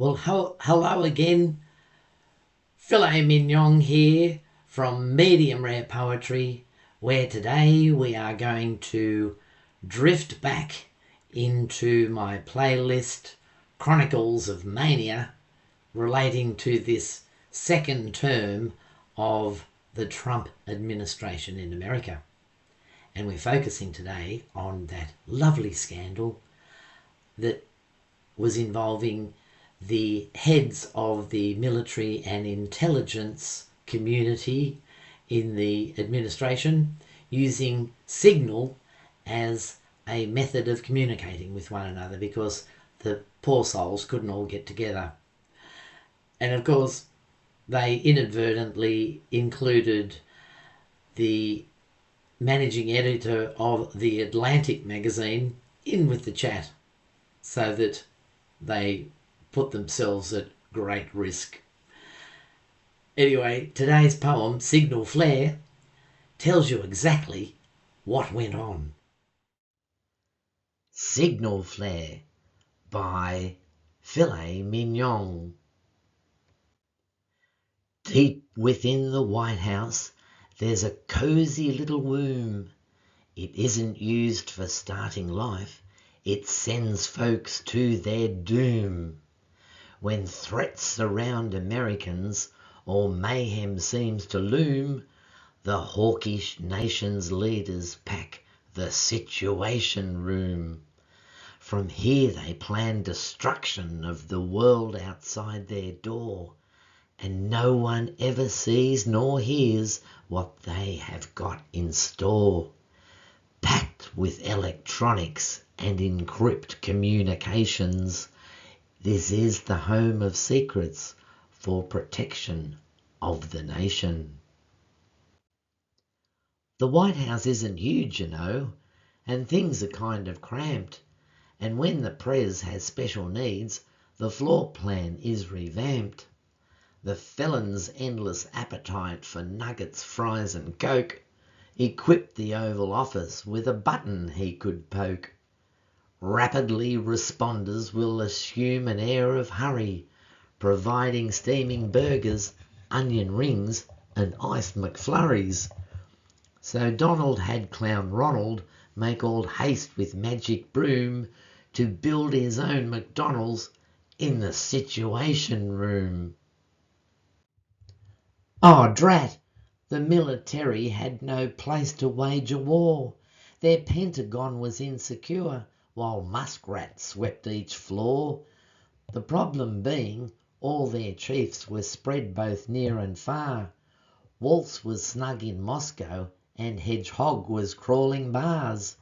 Well, hello again. Filet mignon here from Medium Rare Poetry, where today we are going to drift back into my playlist Chronicles of Mania relating to this second term of the Trump administration in America. And we're focusing today on that lovely scandal that was involving the heads of the military and intelligence community in the administration using signal as a method of communicating with one another because the poor souls couldn't all get together. And of course, they inadvertently included the managing editor of the Atlantic magazine in with the chat so that they put themselves at great risk. Anyway, today's poem, Signal Flare, tells you exactly what went on. Signal Flare by Filet Mignon. Deep within the White House, there's a cosy little womb. It isn't used for starting life. It sends folks to their doom. When threats surround Americans or mayhem seems to loom, the hawkish nation's leaders pack the Situation Room. From here they plan destruction of the world outside their door, and no one ever sees nor hears what they have got in store. Packed with electronics and encrypt communications, this is the home of secrets for protection of the nation. The White House isn't huge, you know, and things are kind of cramped. And when the Prez has special needs, the floor plan is revamped. The felon's endless appetite for nuggets, fries and coke equipped the Oval Office with a button he could poke. Rapidly responders will assume an air of hurry, providing steaming burgers, onion rings and iced McFlurries. So Donald had Clown Ronald make all haste with magic broom to build his own McDonald's in the Situation Room. Oh, drat! The military had no place to wage a war. Their Pentagon was insecure, while muskrats swept each floor. The problem being, all their chiefs were spread both near and far. Waltz was snug in Moscow, and Hedgehog was crawling bars.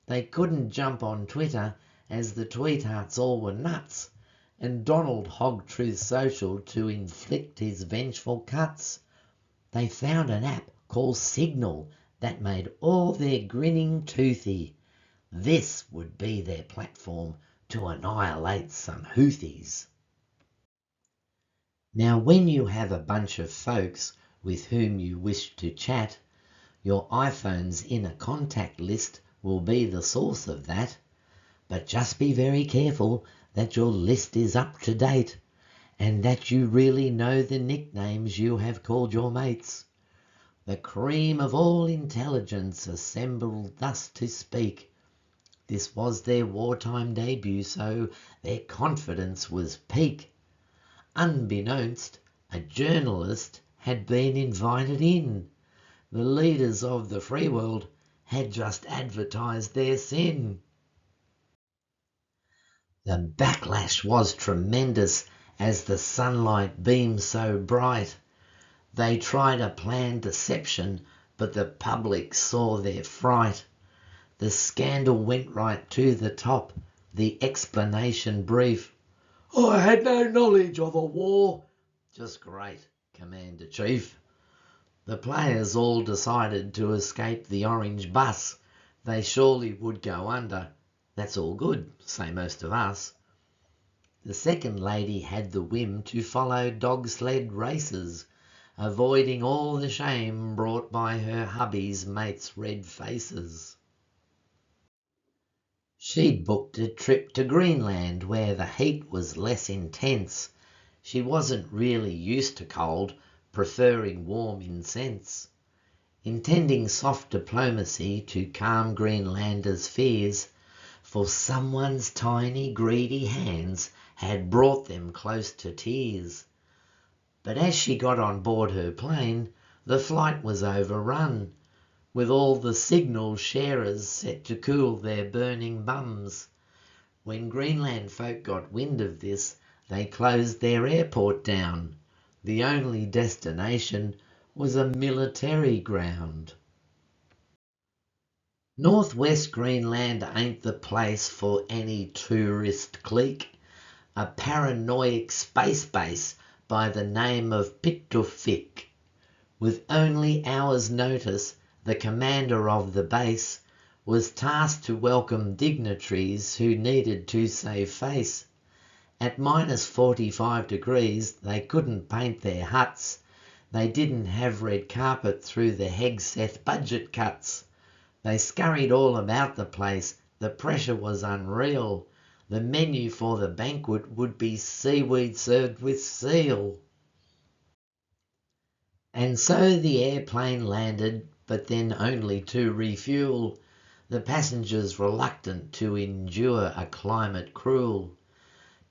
They couldn't jump on Twitter, as the tweethearts all were nuts, and Donald hogged Truth Social to inflict his vengeful cuts. They found an app called Signal that made all their grinning toothy. This would be their platform to annihilate some Houthis. Now when you have a bunch of folks with whom you wish to chat, your iPhone's inner contact list will be the source of that. But just be very careful that your list is up to date and that you really know the nicknames you have called your mates. The cream of all intelligence assembled thus to speak. This was their wartime debut, so their confidence was peak. Unbeknownst, a journalist had been invited in. The leaders of the free world had just advertised their sin. The backlash was tremendous as the sunlight beamed so bright. They tried a planned deception, but the public saw their fright. The scandal went right to the top, the explanation brief. I had no knowledge of a war. Just great, Commander-Chief. The players all decided to escape the orange bus. They surely would go under. That's all good, say most of us. The second lady had the whim to follow dog sled races, avoiding all the shame brought by her hubby's mates' red faces. She'd booked a trip to Greenland where the heat was less intense. She wasn't really used to cold, preferring warm in sense. Intending soft diplomacy to calm Greenlanders' fears, for someone's tiny greedy hands had brought them close to tears. But as she got on board her plane, the flight was overrun, with all the signal sharers set to cool their burning bums. When Greenland folk got wind of this, they closed their airport down. The only destination was a military ground. Northwest Greenland ain't the place for any tourist clique. A paranoid space base by the name of Pitufik. With only hours' notice, the commander of the base was tasked to welcome dignitaries who needed to save face. At minus 45 degrees, they couldn't paint their huts. They didn't have red carpet through the Hegseth budget cuts. They scurried all about the place. The pressure was unreal. The menu for the banquet would be seaweed served with seal. And so the airplane landed, but then only to refuel. The passengers reluctant to endure a climate cruel.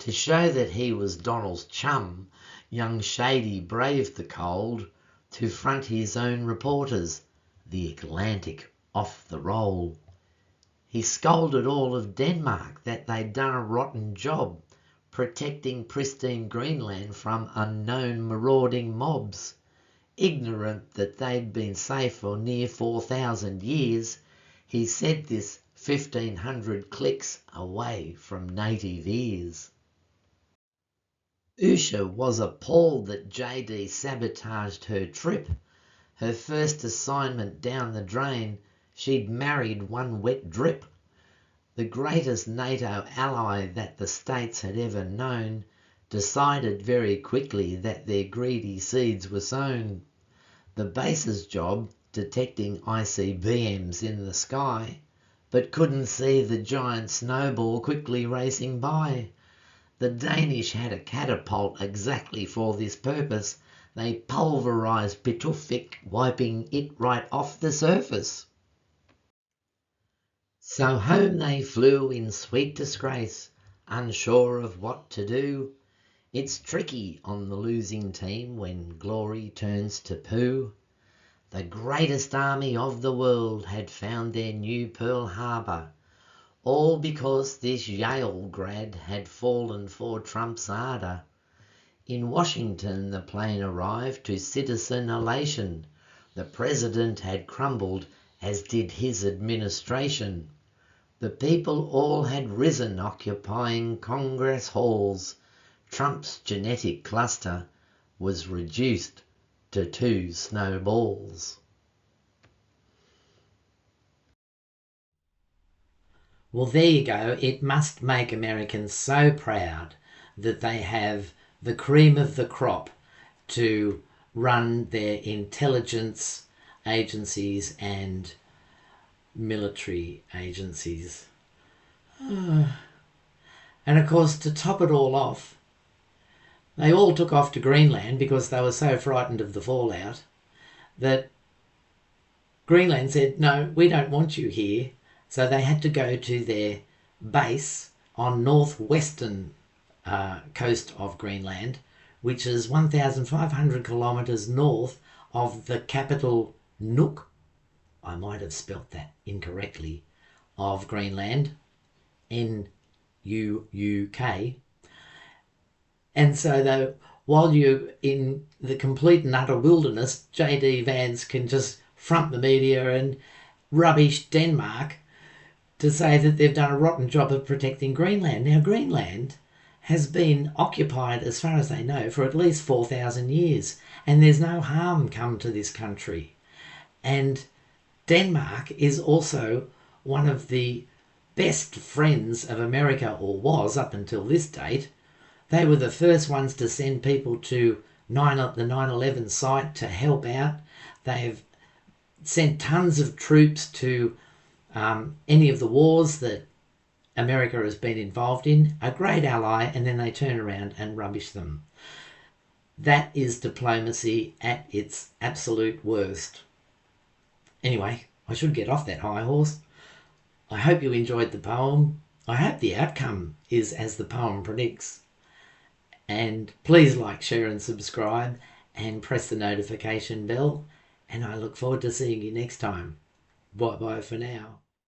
To show that he was Donald's chum, young Shady braved the cold to front his own reporters, the Atlantic off the roll. He scolded all of Denmark that they'd done a rotten job protecting pristine Greenland from unknown marauding mobs. Ignorant that they'd been safe for near 4,000 years, he said this 1,500 clicks away from native ears. Usha was appalled that JD sabotaged her trip. Her first assignment down the drain, she'd married one wet drip. The greatest NATO ally that the States had ever known decided very quickly that their greedy seeds were sown. The base's job, detecting ICBMs in the sky, but couldn't see the giant snowball quickly racing by. The Danish had a catapult exactly for this purpose. They pulverized Pitufik, wiping it right off the surface. So home they flew in sweet disgrace, unsure of what to do. It's tricky on the losing team when glory turns to poo. The greatest army of the world had found their new Pearl Harbor, all because this Yale grad had fallen for Trump's ardor. In Washington the plane arrived to citizen elation. The president had crumbled, as did his administration. The people all had risen, occupying Congress halls. Trump's genetic cluster was reduced to 2 snowballs. Well, there you go. It must make Americans so proud that they have the cream of the crop to run their intelligence agencies and military agencies. And of course, to top it all off, they all took off to Greenland because they were so frightened of the fallout that Greenland said, no, we don't want you here. So they had to go to their base on northwestern coast of Greenland, which is 1,500 kilometres north of the capital Nuuk. I might have spelt that incorrectly, of Greenland, N-U-U-K. And so though, while you're in the complete and utter wilderness, JD Vance can just front the media and rubbish Denmark to say that they've done a rotten job of protecting Greenland. Now, Greenland has been occupied, as far as they know, for at least 4,000 years, and there's no harm come to this country. And Denmark is also one of the best friends of America, or was up until this date. They were the first ones to send people to the 9/11 site to help out. They've sent tons of troops to any of the wars that America has been involved in, a great ally, and then they turn around and rubbish them. That is diplomacy at its absolute worst. Anyway, I should get off that high horse. I hope you enjoyed the poem. I hope the outcome is as the poem predicts. And please like, share and subscribe and press the notification bell. And I look forward to seeing you next time. Bye bye for now.